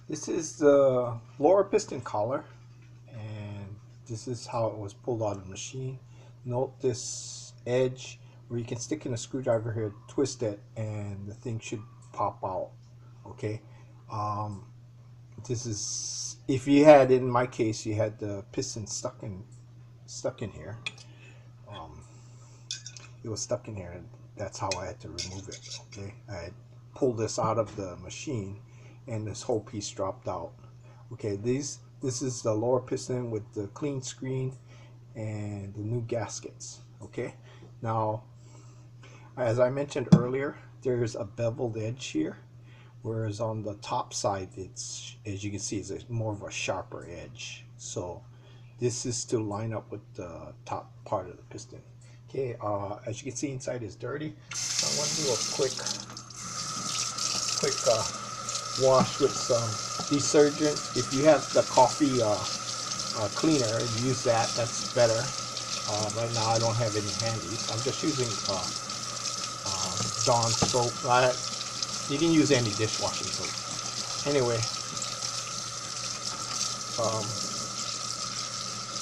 This is the lower piston collar, and this is how it was pulled out of the machine. Note this edge where you can stick in a screwdriver here, twist it, and the thing should pop out. Okay. Um, this is, if you had, in my case, you had the piston stuck in here. Um, it was stuck in here, and that's how I had to remove it. Okay, I had pulled this out of the machine, and this whole piece dropped out. Okay, this is the lower piston with the clean screen and the new gaskets. Okay, now as I mentioned earlier, there's a beveled edge here, whereas on the top side, it's, as you can see, it's more of a sharper edge. So this is to line up with the top part of the piston. Okay, as you can see, inside is dirty. So I want to do a quick wash with some detergent. If you have the coffee cleaner, use that. That's better. Right now I don't have any handy. So I'm just using Dawn soap. You can use any dishwashing soap. Anyway,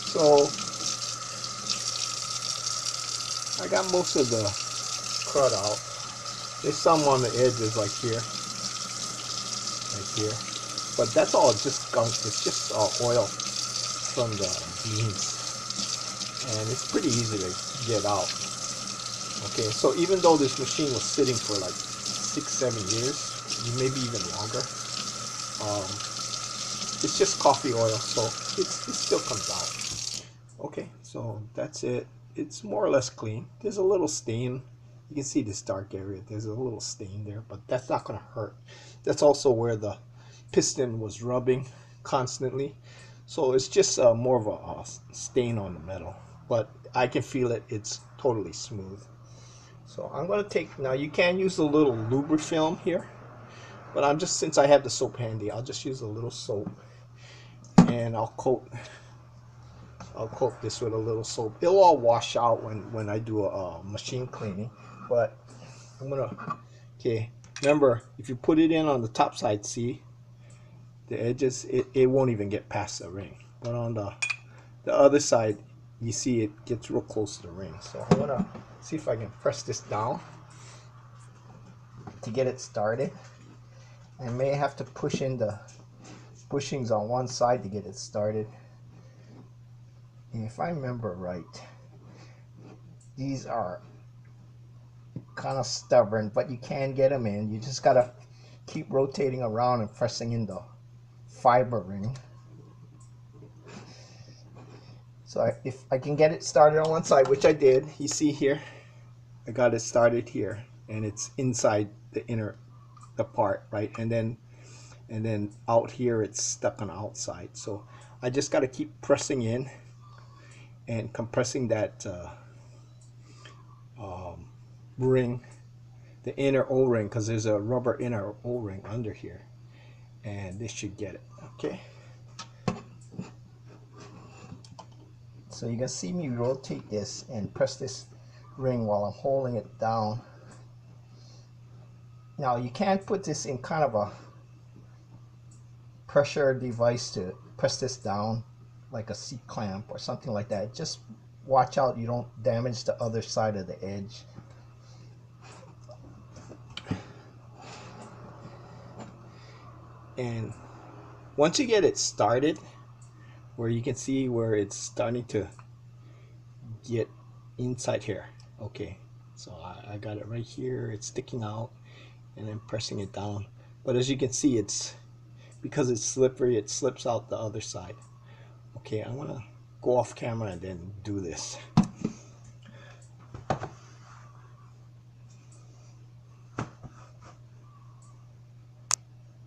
so I got most of the crud out. There's some on the edges, like here, right here, but that's all just gunk. It's just oil from the beans, and it's pretty easy to get out. Okay, so even though this machine was sitting for like 6-7 years, maybe even longer, it's just coffee oil, so it still comes out. Okay, so that's it. It's more or less clean. There's a little stain. You can see this dark area. There's a little stain there, but that's not going to hurt. That's also where the piston was rubbing constantly. So it's just more of a stain on the metal, but I can feel it. It's totally smooth. So I'm going to take, now you can use a little lubrifilm here, but I'm just, since I have the soap handy, I'll just use a little soap, and I'll coat this with a little soap. It'll all wash out when I do a machine cleaning, but I'm gonna, okay, remember, if you put it in on the top side, see the edges, it won't even get past the ring, but on the other side, you see it gets real close to the ring. So I'm gonna see if I can press this down to get it started. I may have to push in the bushings on one side to get it started. And if I remember right, these are kind of stubborn, but you can get them in. You just gotta keep rotating around and pressing in the fiber ring. So if I can get it started on one side, which I did, you see here, I got it started here, and it's inside the part, right? And then out here it's stuck on the outside. So I just got to keep pressing in and compressing that ring, the inner O-ring, because there's a rubber inner O-ring under here, and this should get it. Okay, so you can see me rotate this and press this ring while I'm holding it down. Now you can put this in kind of a pressure device to press this down, like a seat clamp or something like that. Just watch out you don't damage the other side of the edge. And once you get it started, where you can see where it's starting to get inside here, okay, so I got it right here, it's sticking out, and then pressing it down. But as you can see, it's, because it's slippery, it slips out the other side. Okay, I'm gonna go off camera and then do this.